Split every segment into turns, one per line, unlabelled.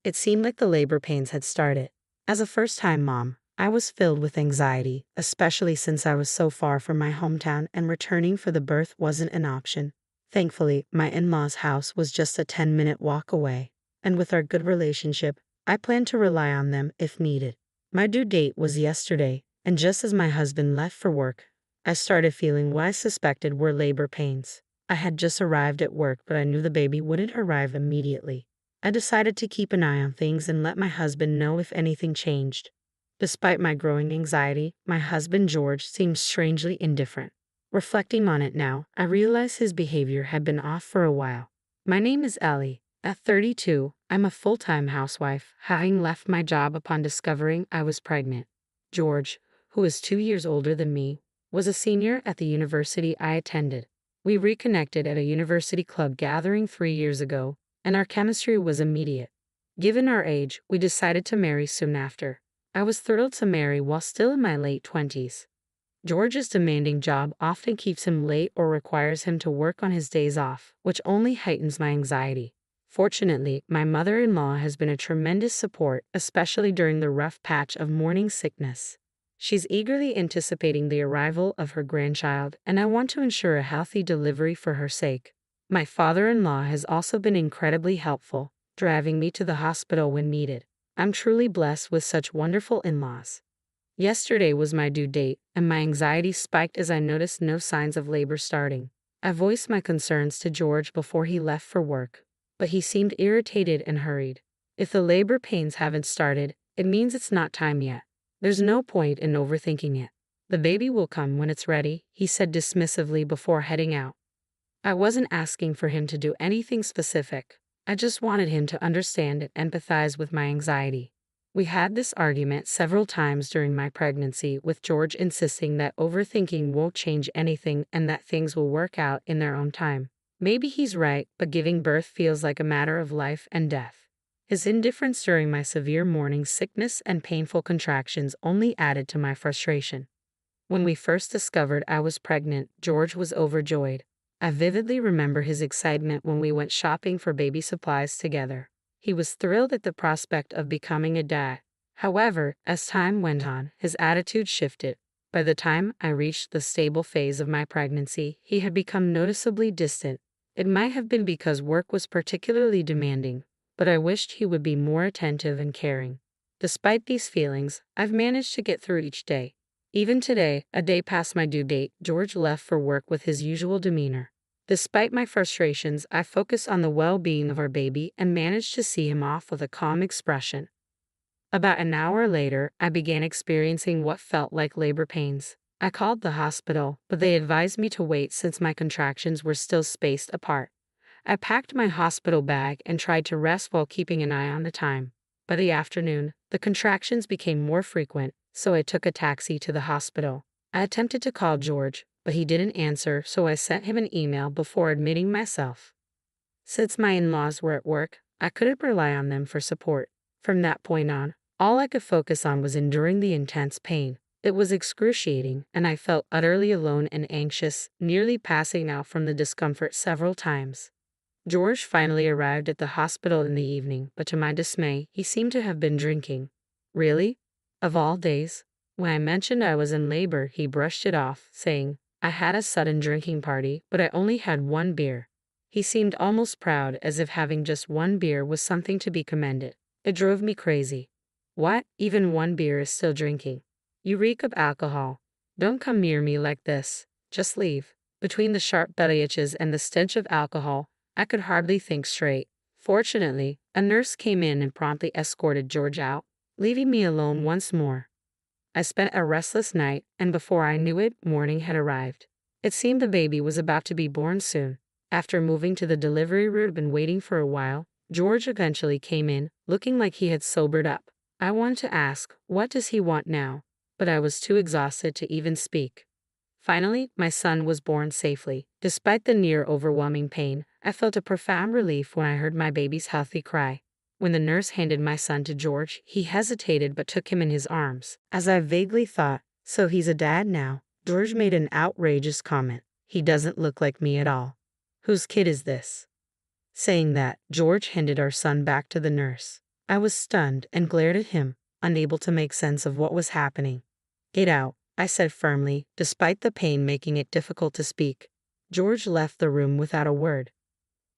It seemed like the labor pains had started. As a first-time mom, I was filled with anxiety, especially since I was so far from my hometown and returning for the birth wasn't an option. Thankfully, my in-laws' house was just a 10-minute walk away, and with our good relationship, I planned to rely on them if needed. My due date was yesterday, and just as my husband left for work, I started feeling what I suspected were labor pains. I had just arrived at work, but I knew the baby wouldn't arrive immediately. I decided to keep an eye on things and let my husband know if anything changed. Despite my growing anxiety, my husband George seemed strangely indifferent. Reflecting on it now, I realized his behavior had been off for a while. My name is Ellie. At 32, I'm a full-time housewife, having left my job upon discovering I was pregnant. George, who is 2 years older than me, was a senior at the university I attended. We reconnected at a university club gathering 3 years ago, and our chemistry was immediate. Given our age, we decided to marry soon after. I was thrilled to marry while still in my late 20s. George's demanding job often keeps him late or requires him to work on his days off, which only heightens my anxiety. Fortunately, my mother-in-law has been a tremendous support, especially during the rough patch of morning sickness. She's eagerly anticipating the arrival of her grandchild, and I want to ensure a healthy delivery for her sake. My father-in-law has also been incredibly helpful, driving me to the hospital when needed. I'm truly blessed with such wonderful in-laws. Yesterday was my due date, and my anxiety spiked as I noticed no signs of labor starting. I voiced my concerns to George before he left for work, but he seemed irritated and hurried. If the labor pains haven't started, it means it's not time yet. There's no point in overthinking it. The baby will come when it's ready, he said dismissively before heading out. I wasn't asking for him to do anything specific. I just wanted him to understand and empathize with my anxiety. We had this argument several times during my pregnancy, with George insisting that overthinking won't change anything and that things will work out in their own time. Maybe he's right, but giving birth feels like a matter of life and death. His indifference during my severe morning sickness and painful contractions only added to my frustration. When we first discovered I was pregnant, George was overjoyed. I vividly remember his excitement when we went shopping for baby supplies together. He was thrilled at the prospect of becoming a dad. However, as time went on, his attitude shifted. By the time I reached the stable phase of my pregnancy, he had become noticeably distant. It might have been because work was particularly demanding, but I wished he would be more attentive and caring. Despite these feelings, I've managed to get through each day. Even today, a day past my due date, George left for work with his usual demeanor. Despite my frustrations, I focused on the well-being of our baby and managed to see him off with a calm expression. About an hour later, I began experiencing what felt like labor pains. I called the hospital, but they advised me to wait since my contractions were still spaced apart. I packed my hospital bag and tried to rest while keeping an eye on the time. By the afternoon, the contractions became more frequent, so I took a taxi to the hospital. I attempted to call George, but he didn't answer, so I sent him an email before admitting myself. Since my in-laws were at work, I couldn't rely on them for support. From that point on, all I could focus on was enduring the intense pain. It was excruciating, and I felt utterly alone and anxious, nearly passing out from the discomfort several times. George finally arrived at the hospital in the evening, but to my dismay, he seemed to have been drinking. Really? Of all days? When I mentioned I was in labor, he brushed it off, saying, "I had a sudden drinking party, but I only had one beer." He seemed almost proud, as if having just one beer was something to be commended. It drove me crazy. What? Even one beer is still drinking? You reek of alcohol. Don't come near me like this. Just leave. Between the sharp belly itches and the stench of alcohol, I could hardly think straight. Fortunately, a nurse came in and promptly escorted George out, leaving me alone once more. I spent a restless night, and before I knew it, morning had arrived. It seemed the baby was about to be born soon. After moving to the delivery room and waiting for a while, George eventually came in, looking like he had sobered up. I wanted to ask, what does he want now? But I was too exhausted to even speak. Finally, my son was born safely. Despite the near overwhelming pain, I felt a profound relief when I heard my baby's healthy cry. When the nurse handed my son to George, he hesitated but took him in his arms. As I vaguely thought, "So he's a dad now," George made an outrageous comment. "He doesn't look like me at all. Whose kid is this?" Saying that, George handed our son back to the nurse. I was stunned and glared at him, unable to make sense of what was happening. "Get out," I said firmly, despite the pain making it difficult to speak. George left the room without a word.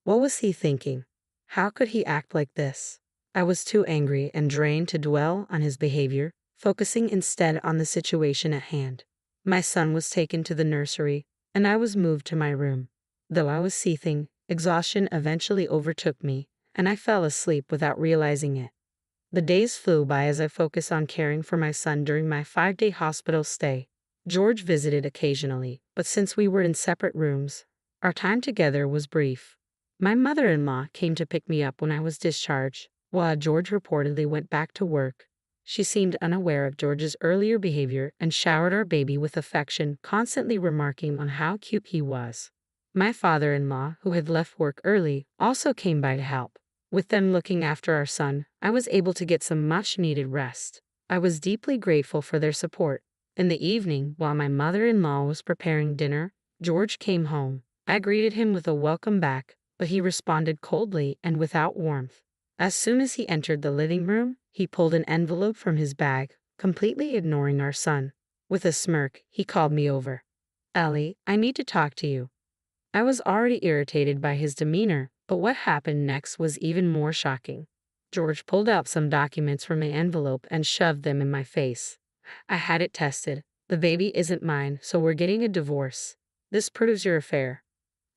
What was he thinking? How could he act like this? I was too angry and drained to dwell on his behavior, focusing instead on the situation at hand. My son was taken to the nursery, and I was moved to my room. Though I was seething, exhaustion eventually overtook me, and I fell asleep without realizing it. The days flew by as I focused on caring for my son during my 5-day hospital stay. George visited occasionally, but since we were in separate rooms, our time together was brief. My mother-in-law came to pick me up when I was discharged, while George reportedly went back to work. She seemed unaware of George's earlier behavior and showered our baby with affection, constantly remarking on how cute he was. My father-in-law, who had left work early, also came by to help. With them looking after our son, I was able to get some much-needed rest. I was deeply grateful for their support. In the evening, while my mother-in-law was preparing dinner, George came home. I greeted him with a welcome back, but he responded coldly and without warmth. As soon as he entered the living room, he pulled an envelope from his bag, completely ignoring our son. With a smirk, he called me over. "Ellie, I need to talk to you." I was already irritated by his demeanor, but what happened next was even more shocking. George pulled out some documents from an envelope and shoved them in my face. "I had it tested. The baby isn't mine, so we're getting a divorce. This proves your affair."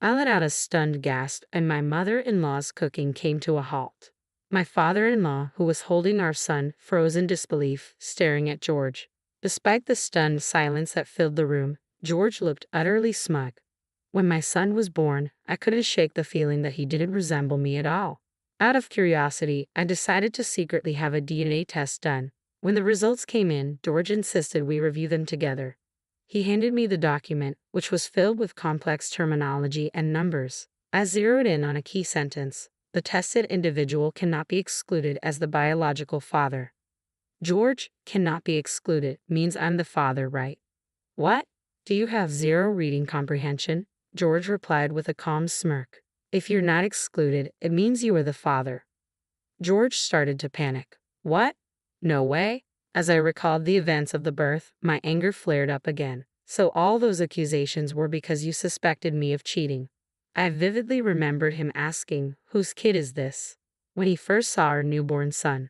I let out a stunned gasp, and my mother-in-law's cooking came to a halt. My father-in-law, who was holding our son, froze in disbelief, staring at George. Despite the stunned silence that filled the room, George looked utterly smug. When my son was born, I couldn't shake the feeling that he didn't resemble me at all. Out of curiosity, I decided to secretly have a DNA test done. When the results came in, George insisted we review them together. He handed me the document, which was filled with complex terminology and numbers. I zeroed in on a key sentence. "The tested individual cannot be excluded as the biological father." "George, cannot be excluded means I'm the father, right?" "What? Do you have zero reading comprehension?" George replied with a calm smirk. "If you're not excluded, it means you are the father." George started to panic. "What? No way." As I recalled the events of the birth, my anger flared up again. "So all those accusations were because you suspected me of cheating." I vividly remembered him asking, "Whose kid is this?" when he first saw our newborn son.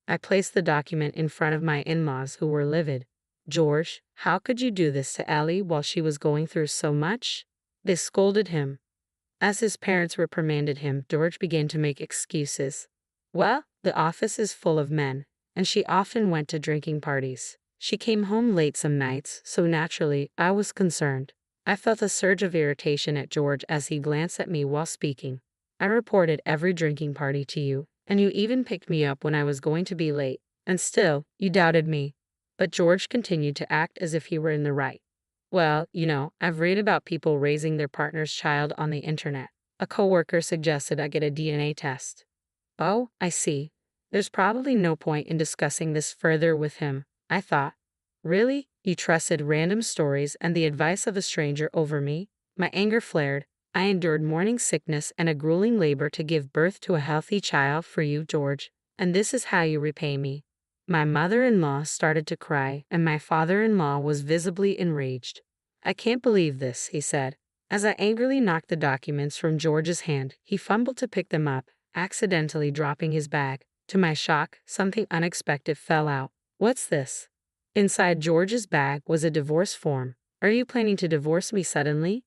I placed the document in front of my in-laws, who were livid. "George, how could you do this to Ellie while she was going through so much?" They scolded him. As his parents reprimanded him, George began to make excuses. "Well, the office is full of men, and she often went to drinking parties. She came home late some nights, so naturally, I was concerned." I felt a surge of irritation at George as he glanced at me while speaking. "I reported every drinking party to you, and you even picked me up when I was going to be late, and still, you doubted me." But George continued to act as if he were in the right. "Well, I've read about people raising their partner's child on the internet. A coworker suggested I get a DNA test." "Oh, I see. There's probably no point in discussing this further with him," I thought. "Really? You trusted random stories and the advice of a stranger over me?" My anger flared. "I endured morning sickness and a grueling labor to give birth to a healthy child for you, George, and this is how you repay me." My mother-in-law started to cry, and my father-in-law was visibly enraged. "I can't believe this," he said. As I angrily knocked the documents from George's hand, he fumbled to pick them up, accidentally dropping his bag. To my shock, something unexpected fell out. "What's this?" Inside George's bag was a divorce form. "Are you planning to divorce me suddenly?"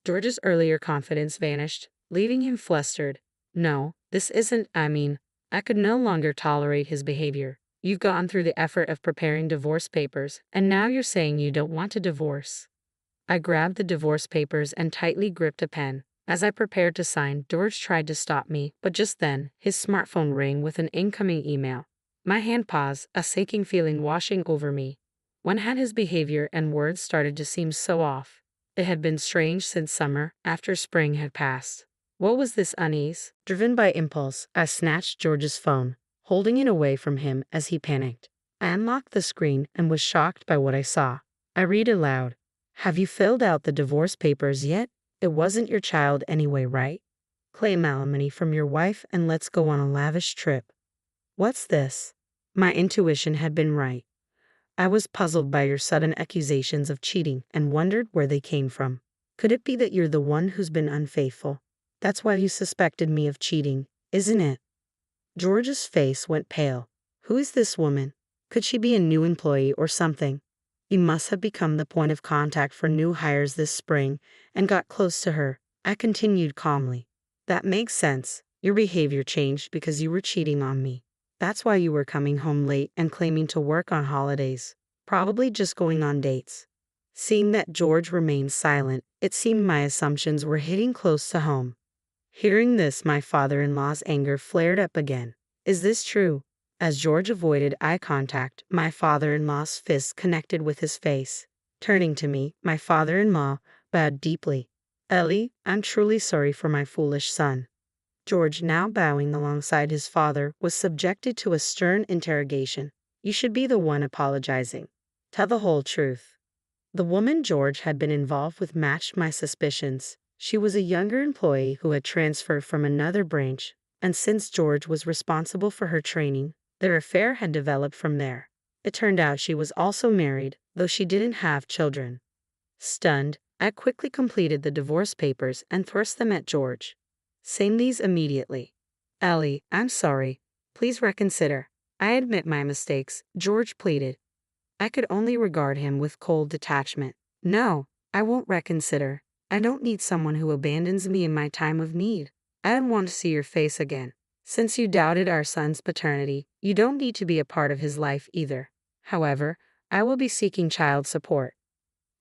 George's earlier confidence vanished, leaving him flustered. "No, this isn't, I could no longer tolerate his behavior. You've gone through the effort of preparing divorce papers, and now you're saying you don't want a divorce." I grabbed the divorce papers and tightly gripped a pen. As I prepared to sign, George tried to stop me, but just then, his smartphone rang with an incoming email. My hand paused, a sinking feeling washing over me. When had his behavior and words started to seem so off? It had been strange since summer, after spring had passed. What was this unease? Driven by impulse, I snatched George's phone, holding it away from him as he panicked. I unlocked the screen and was shocked by what I saw. I read aloud. "Have you filled out the divorce papers yet? It wasn't your child anyway, right? Claim alimony from your wife and let's go on a lavish trip." What's this? My intuition had been right. I was puzzled by your sudden accusations of cheating and wondered where they came from. Could it be that you're the one who's been unfaithful? That's why you suspected me of cheating, isn't it? George's face went pale. Who is this woman? Could she be a new employee or something? He must have become the point of contact for new hires this spring and got close to her. I continued calmly. That makes sense. Your behavior changed because you were cheating on me. That's why you were coming home late and claiming to work on holidays. Probably just going on dates. Seeing that George remained silent, it seemed my assumptions were hitting close to home. Hearing this, my father-in-law's anger flared up again. Is this true? As George avoided eye contact, my father-in-law's fist connected with his face. Turning to me, my father-in-law bowed deeply. Ellie, I'm truly sorry for my foolish son. George, now bowing alongside his father, was subjected to a stern interrogation. You should be the one apologizing. Tell the whole truth. The woman George had been involved with matched my suspicions. She was a younger employee who had transferred from another branch, and since George was responsible for her training, their affair had developed from there. It turned out she was also married, though she didn't have children. Stunned, I quickly completed the divorce papers and thrust them at George. Sign these immediately. Ellie, I'm sorry. Please reconsider. I admit my mistakes, George pleaded. I could only regard him with cold detachment. No, I won't reconsider. I don't need someone who abandons me in my time of need. I don't want to see your face again. Since you doubted our son's paternity, you don't need to be a part of his life either. However, I will be seeking child support.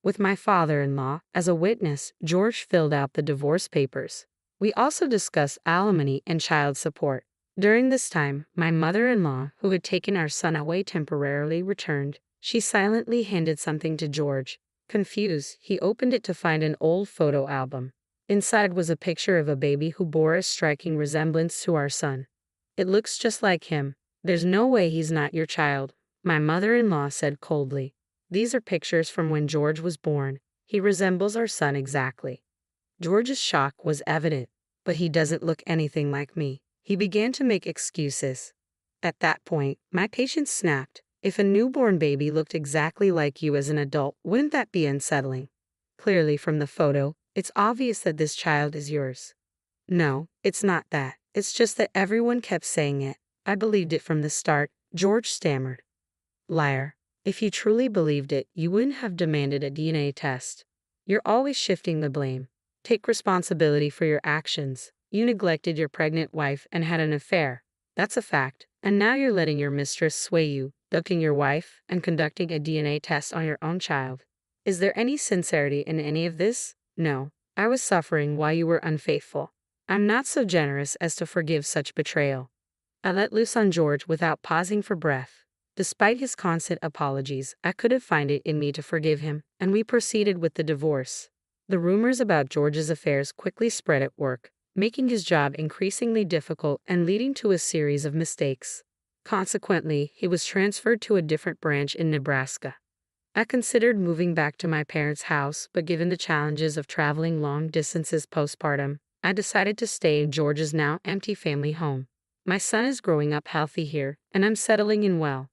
With my father-in-law as a witness, George filled out the divorce papers. We also discussed alimony and child support. During this time, my mother-in-law, who had taken our son away temporarily, returned. She silently handed something to George. Confused, he opened it to find an old photo album. Inside was a picture of a baby who bore a striking resemblance to our son. It looks just like him. There's no way he's not your child, my mother-in-law said coldly. These are pictures from when George was born. He resembles our son exactly. George's shock was evident, but he doesn't look anything like me. He began to make excuses. At that point, my patience snapped. If a newborn baby looked exactly like you as an adult, wouldn't that be unsettling? Clearly from the photo, it's obvious that this child is yours. No, it's not that. It's just that everyone kept saying it. I believed it from the start, George stammered. Liar. If you truly believed it, you wouldn't have demanded a DNA test. You're always shifting the blame. Take responsibility for your actions. You neglected your pregnant wife and had an affair. That's a fact. And now you're letting your mistress sway you, ducking your wife, and conducting a DNA test on your own child. Is there any sincerity in any of this? No. I was suffering while you were unfaithful. I'm not so generous as to forgive such betrayal. I let loose on George without pausing for breath. Despite his constant apologies, I couldn't find it in me to forgive him, and we proceeded with the divorce. The rumors about George's affairs quickly spread at work, making his job increasingly difficult and leading to a series of mistakes. Consequently, he was transferred to a different branch in Nebraska. I considered moving back to my parents' house, but given the challenges of traveling long distances postpartum, I decided to stay in George's now empty family home. My son is growing up healthy here, and I'm settling in well.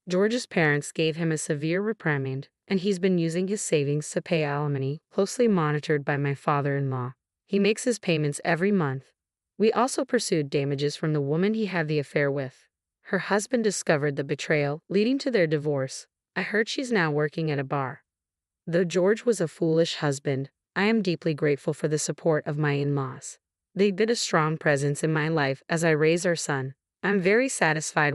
George's parents gave him a severe reprimand, and he's been using his savings to pay alimony, closely monitored by my father-in-law. He makes his payments every month. We also pursued damages from the woman he had the affair with. Her husband discovered the betrayal, leading to their divorce. I heard she's now working at a bar. Though George was a foolish husband, I am deeply grateful for the support of my in-laws. They've been a strong presence in my life as I raise our son. I'm very satisfied